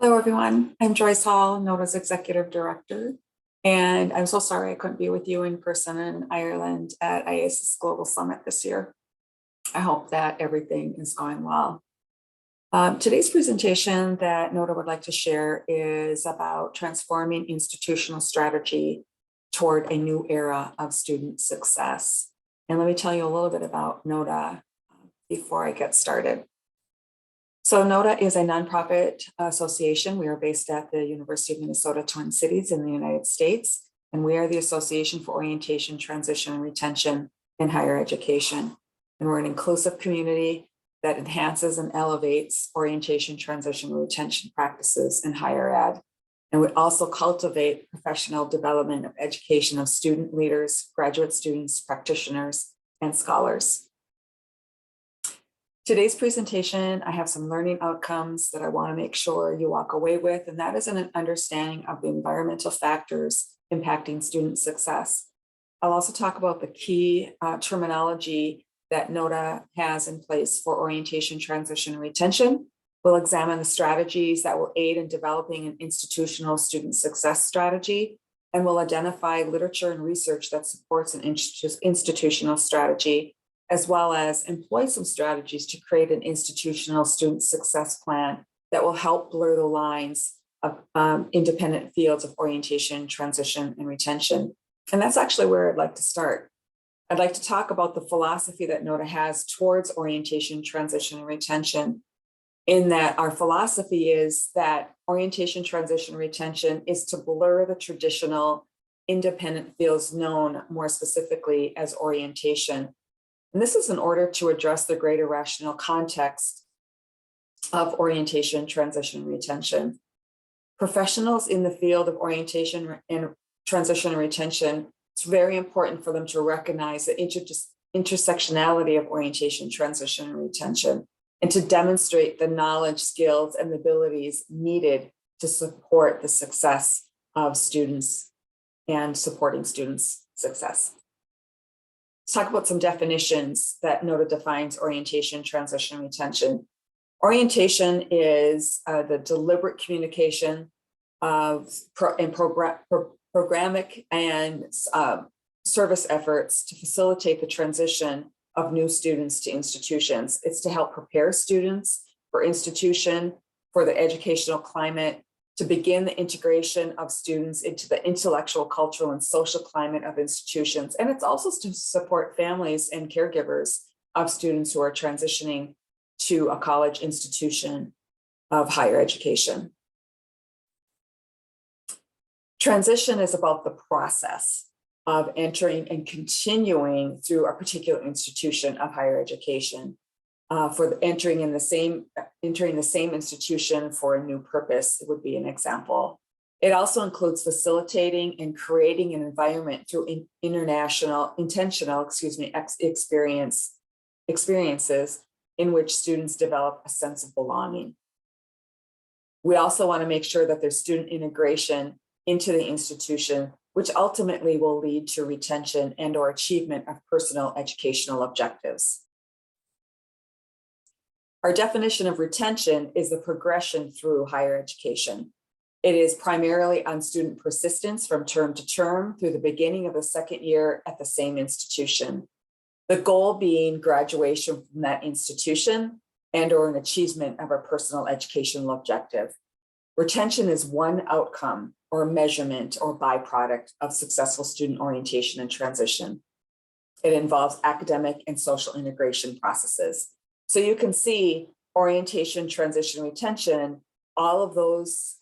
Hello, everyone. I'm Joyce Hall, NODA's Executive Director, and I'm so sorry I couldn't be with you in person in Ireland at IASIS Global Summit this year. I hope that everything is going well. Today's presentation that NODA would like to share is about transforming institutional strategy toward a new era of student success. And let me tell you a little bit about NODA before I get started. So NODA is a nonprofit association. We are based at the University of Minnesota Twin Cities in the United States, and we are the Association for Orientation, Transition, and Retention in Higher Education. And we're an inclusive community that enhances and elevates orientation, transition, and retention practices in higher ed. And we also cultivate professional development of education of student leaders, graduate students, practitioners, and scholars. Today's presentation, I have some learning outcomes that I want to make sure you walk away with, and that is an understanding of the environmental factors impacting student success. I'll also talk about the key terminology that NODA has in place for orientation, transition, and retention. We'll examine the strategies that will aid in developing an institutional student success strategy, and we'll identify literature and research that supports an institutional strategy, as well as employ some strategies to create an institutional student success plan that will help blur the lines of independent fields of orientation, transition, and retention. And that's actually where I'd like to start. I'd like to talk about the philosophy that NODA has towards orientation, transition, and retention, in that our philosophy is that orientation, transition, and retention is to blur the traditional independent fields known more specifically as orientation. And this is in order to address the greater rational context of orientation, transition, and retention. Professionals in the field of orientation and transition and retention, it's very important for them to recognize the intersectionality of orientation, transition, and retention, and to demonstrate the knowledge, skills, and abilities needed to support the success of students and supporting students' success. Let's talk about some definitions that NODA defines orientation, transition, and retention. Orientation is the deliberate communication of programmatic and service efforts to facilitate the transition of new students to institutions. It's to help prepare students for institution, for the educational climate, to begin the integration of students into the intellectual, cultural, and social climate of institutions. And it's also to support families and caregivers of students who are transitioning to a college institution of higher education. Transition is about the process of entering and continuing through a particular institution of higher education. For entering the same institution for a new purpose, it would be an example. It also includes facilitating and creating an environment through intentional experiences in which students develop a sense of belonging. We also want to make sure that there's student integration into the institution, which ultimately will lead to retention and/or achievement of personal educational objectives. Our definition of retention is the progression through higher education. It is primarily on student persistence from term to term through the beginning of the second year at the same institution. The goal being graduation from that institution and/or an achievement of our personal educational objective. Retention is one outcome or measurement or byproduct of successful student orientation and transition. It involves academic and social integration processes. So you can see orientation, transition, retention, all of those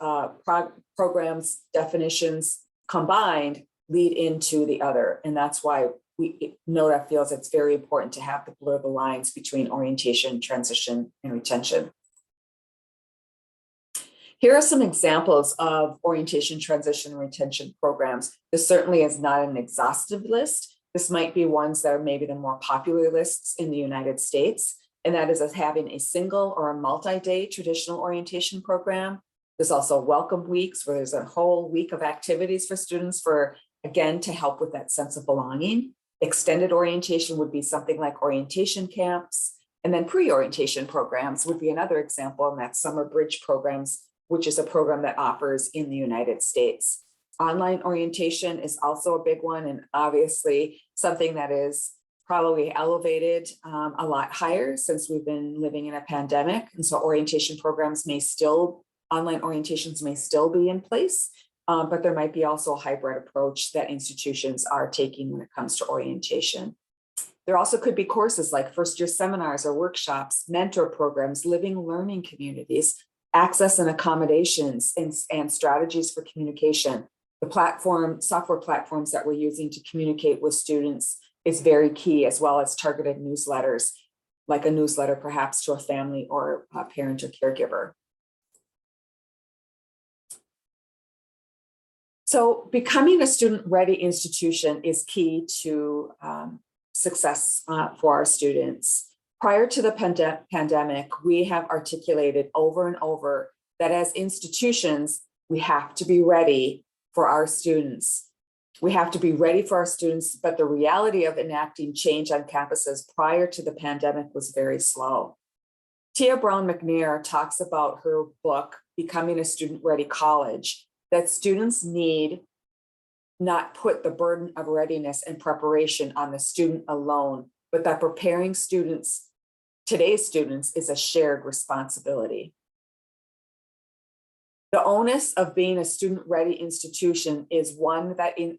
programs, definitions combined lead into the other. And that's why NODA feels it's very important to have to blur the lines between orientation, transition, and retention. Here are some examples of orientation, transition, and retention programs. This certainly is not an exhaustive list. This might be ones that are maybe the more popular lists in the United States. And that is as having a single or a multi-day traditional orientation program. There's also welcome weeks where there's a whole week of activities for students again, to help with that sense of belonging. Extended orientation would be something like orientation camps. And then pre-orientation programs would be another example, and that's summer bridge programs which is a program that offers in the United States. Online orientation is also a big one, and obviously something that is probably elevated a lot higher since we've been living in a pandemic. And so orientation programs online orientations may still be in place, but there might be also a hybrid approach that institutions are taking when it comes to orientation. There also could be courses like first-year seminars or workshops, mentor programs, living learning communities, access and accommodations, and strategies for communication. The software platforms that we're using to communicate with students is very key, as well as targeted newsletters, like a newsletter perhaps to a family or a parent or caregiver. So becoming a student-ready institution is key to success for our students. Prior to the pandemic, we have articulated over and over that as institutions, we have to be ready for our students. We have to be ready for our students, but the reality of enacting change on campuses prior to the pandemic was very slow. Tia Brown McNair talks about her book, Becoming a Student-Ready College, that students need not put the burden of readiness and preparation on the student alone, but that preparing students, today's students, is a shared responsibility. The onus of being a student-ready institution is one that an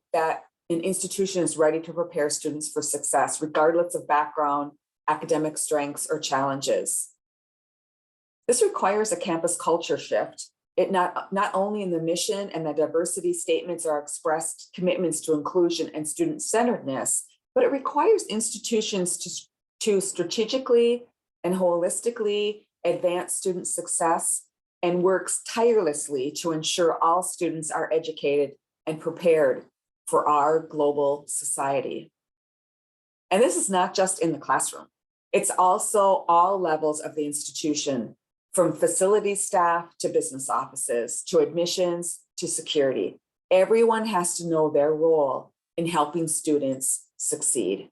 institution is ready to prepare students for success, regardless of background, academic strengths, or challenges. This requires a campus culture shift. It not only in the mission and the diversity statements are expressed commitments to inclusion and student-centeredness, but it requires institutions to strategically and holistically advance student success and works tirelessly to ensure all students are educated and prepared for our global society. And this is not just in the classroom. It's also all levels of the institution, from facility staff to business offices, to admissions, to security. Everyone has to know their role in helping students succeed.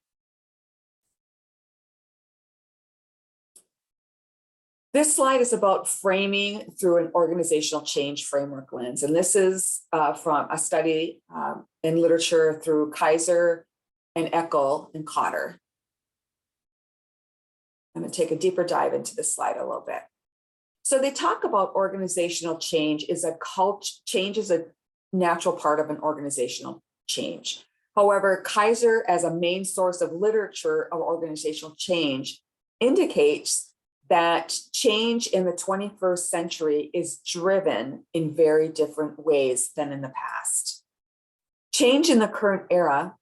This slide is about framing through an organizational change framework lens. And this is from a study in literature through Kaiser and Eckel and Cotter. I'm going to take a deeper dive into this slide a little bit. So they talk about organizational change is change is a natural part of an organizational change. However, Kaiser, as a main source of literature of organizational change, indicates that change in the 21st century is driven in very different ways than in the past. Change in the current era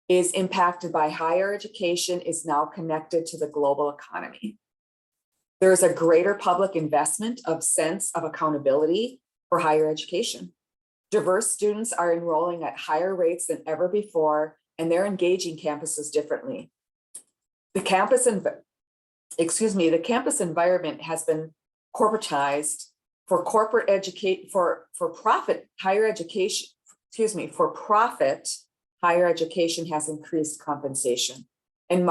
is impacted by higher education is now connected to the global economy. There is a greater public investment of sense of accountability for higher education. Diverse students are enrolling at higher rates than ever before, and they're engaging campuses differently. The campus environment has been corporatized for profit higher education has increased compensation, and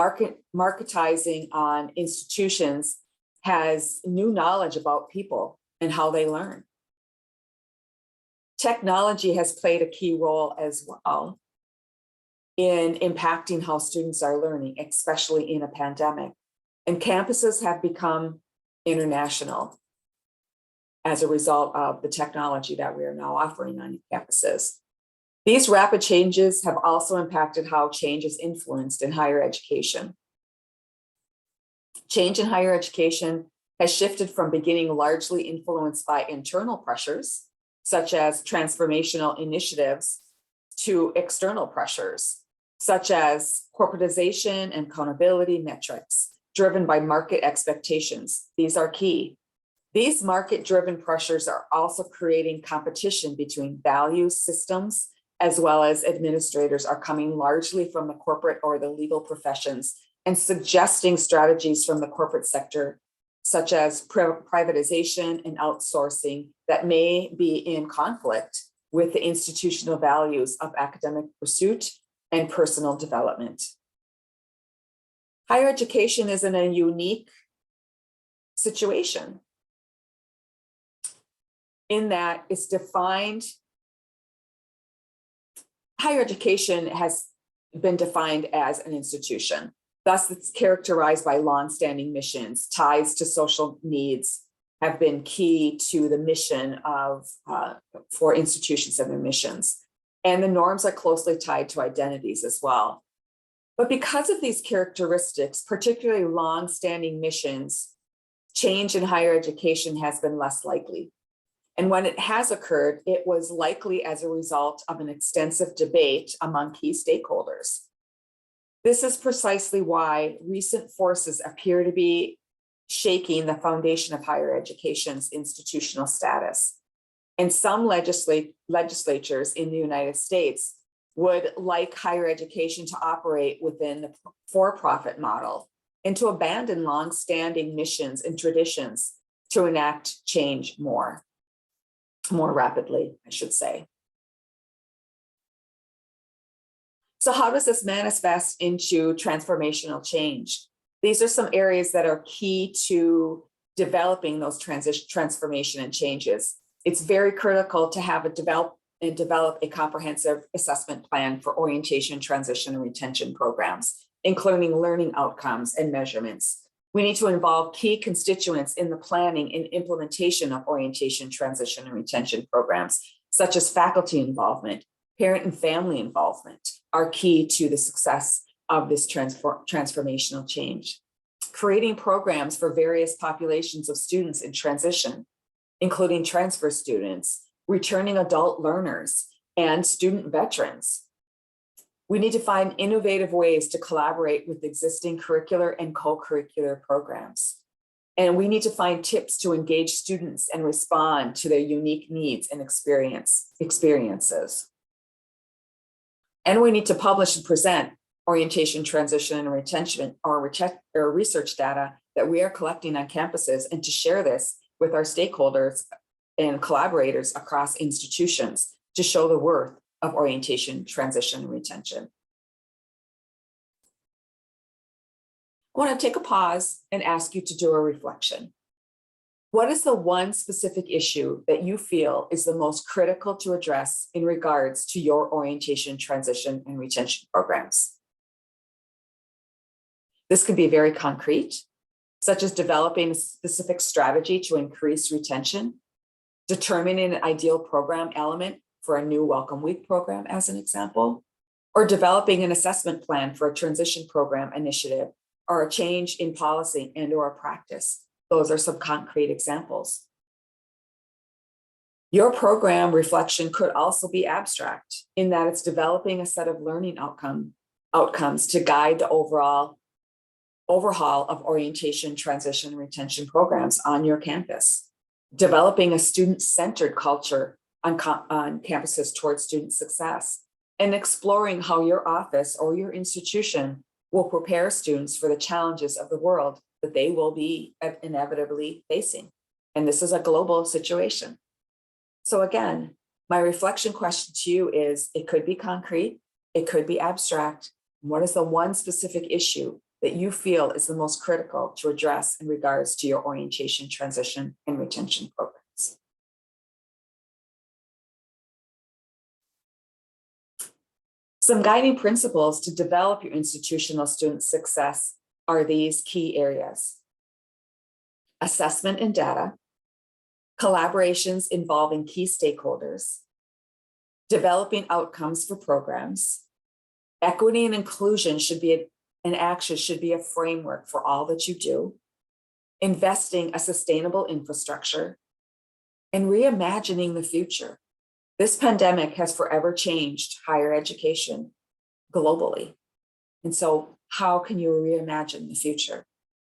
marketizing on institutions has new knowledge about people and how they learn. Technology has played a key role as well in impacting how students are learning, especially in a pandemic. And campuses have become international as a result of the technology that we are now offering on campuses. These rapid changes have also impacted how change is influenced in higher education. Change in higher education has shifted from beginning largely influenced by internal pressures, such as transformational initiatives, to external pressures, such as corporatization and accountability metrics, driven by market expectations. These are key. These market-driven pressures are also creating competition between value systems, as well as administrators are coming largely from the corporate or the legal professions and suggesting strategies from the corporate sector, such as privatization and outsourcing that may be in conflict with the institutional values of academic pursuit and personal development. Higher education is in a unique situation. in that it's defined, higher education has been defined as an institution. Thus, it's characterized by longstanding missions. Ties to social needs have been key to the mission of for institutions and their missions. And the norms are closely tied to identities as well. But because of these characteristics, particularly longstanding missions, change in higher education has been less likely. And when it has occurred, it was likely as a result of an extensive debate among key stakeholders. This is precisely why recent forces appear to be shaking the foundation of higher education's institutional status. And some legislatures in the United States would like higher education to operate within the for-profit model and to abandon long-standing missions and traditions to enact change more rapidly, I should say. So how does this manifest into transformational change? These are some areas that are key to developing those transformation and changes. It's very critical to have develop a comprehensive assessment plan for orientation, transition, and retention programs, including learning outcomes and measurements. We need to involve key constituents in the planning and implementation of orientation, transition, and retention programs, such as faculty involvement, parent and family involvement, are key to the success of this transformational change. Creating programs for various populations of students in transition, including transfer students, returning adult learners, and student veterans. We need to find innovative ways to collaborate with existing curricular and co-curricular programs. And we need to find tips to engage students and respond to their unique needs and experiences. And we need to publish and present orientation, transition, and retention or research data that we are collecting on campuses, and to share this with our stakeholders and collaborators across institutions to show the worth of orientation, transition, and retention. I want to take a pause and ask you to do a reflection. What is the one specific issue that you feel is the most critical to address in regards to your orientation, transition, and retention programs? This can be very concrete, such as developing a specific strategy to increase retention, determining an ideal program element for a new Welcome Week program, as an example, or developing an assessment plan for a transition program initiative, or a change in policy and or a practice. Those are some concrete examples. Your program reflection could also be abstract in that it's developing a set of learning outcomes to guide the overhaul of orientation, transition, and retention programs on your campus. Developing a student-centered culture on campuses towards student success, and exploring how your office or your institution will prepare students for the challenges of the world that they will be inevitably facing. And this is a global situation. So again, my reflection question to you is, it could be concrete, it could be abstract. What is the one specific issue that you feel is the most critical to address in regards to your orientation, transition, and retention programs? Some guiding principles to develop your institutional student success are these key areas: assessment and data, collaborations involving key stakeholders, developing outcomes for programs, equity and inclusion should be an action, should be a framework for all that you do, investing a sustainable infrastructure, and reimagining the future. This pandemic has forever changed higher education globally. And so how can you reimagine the future?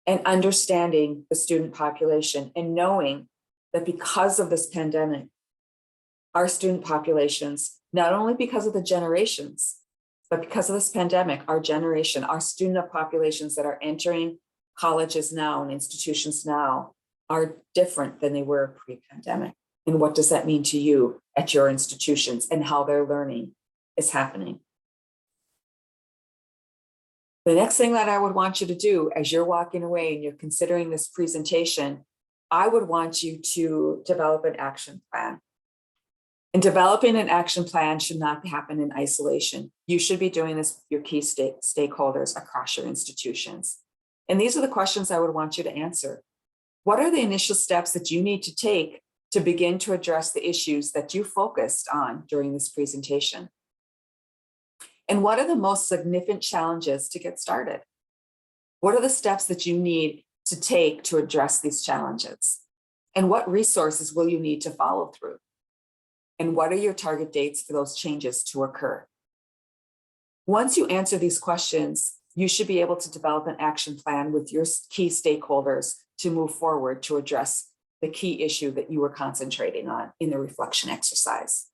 And understanding the student population and knowing that because of this pandemic, our student populations, not only because of the generations, but because of this pandemic, our generation, our student populations that are entering colleges now and institutions now are different than they were pre-pandemic. And what does that mean to you at your institutions and how their learning is happening? The next thing that I would want you to do as you're walking away and you're considering this presentation I would want you to develop an action plan. And developing an action plan should not happen in isolation. You should be doing this with your key stakeholders across your institutions. And these are the questions I would want you to answer. What are the initial steps that you need to take to begin to address the issues that you focused on during this presentation? And what are the most significant challenges to get started? What are the steps that you need to take to address these challenges? And what resources will you need to follow through? And what are your target dates for those changes to occur? Once you answer these questions, you should be able to develop an action plan with your key stakeholders to move forward to address the key issue that you were concentrating on in the reflection exercise.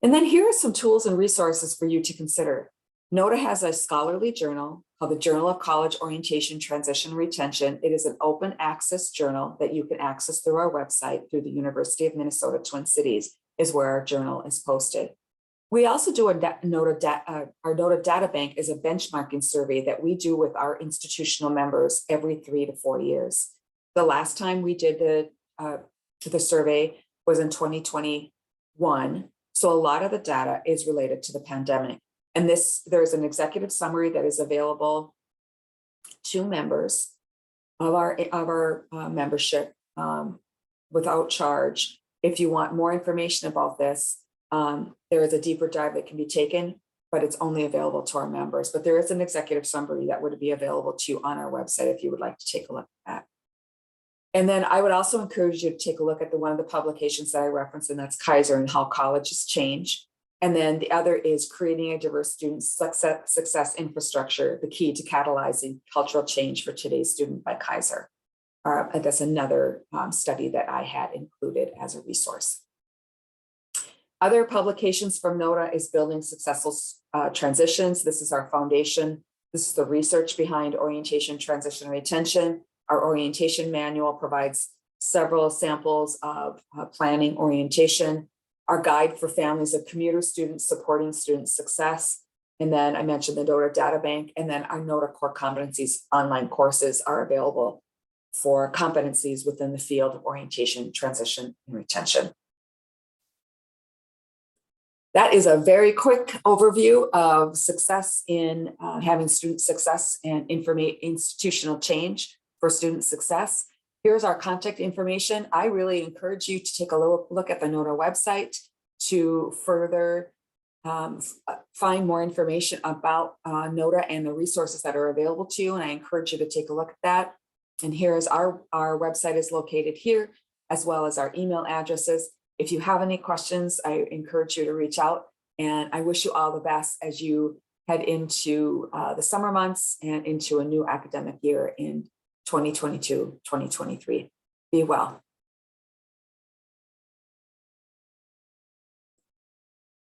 And then here are some tools and resources for you to consider. NODA has a scholarly journal called the Journal of College Orientation, Transition, and Retention. It is an open access journal that you can access through our website, through the University of Minnesota Twin Cities is where our journal is posted. We also do our NODA data bank is a benchmarking survey that we do with our institutional members every 3 to 4 years. The last time we did the survey was in 2021. So a lot of the data is related to the pandemic. And there's an executive summary that is available to members of our membership without charge. If you want more information about this, there is a deeper dive that can be taken, but it's only available to our members. But there is an executive summary that would be available to you on our website if you would like to take a look at that. And then I would also encourage you to take a look at one of the publications that I referenced, and that's Kaiser and How Colleges Change. And then the other is Creating a Diverse Student Success Infrastructure, the Key to Catalyzing Cultural Change for Today's Student by Kaiser. That's another study that I had included as a resource. Other publications from NODA is Building Successful Transitions. This is our foundation. This is the research behind orientation, transition, and retention. Our orientation manual provides several samples of planning orientation. Our guide for families of commuter students supporting student success. And then I mentioned the NODA data bank, and then our NODA core competencies online courses are available for competencies within the field of orientation, transition, and retention. That is a very quick overview of success in having student success and institutional change for student success. Here's our contact information. I really encourage you to take a look at the NODA website to further find more information about NODA and the resources that are available to you. And I encourage you to take a look at that. And here's our website is located here, as well as our email addresses. If you have any questions, I encourage you to reach out. And I wish you all the best as you head into the summer months and into a new academic year in 2022-2023. Be well.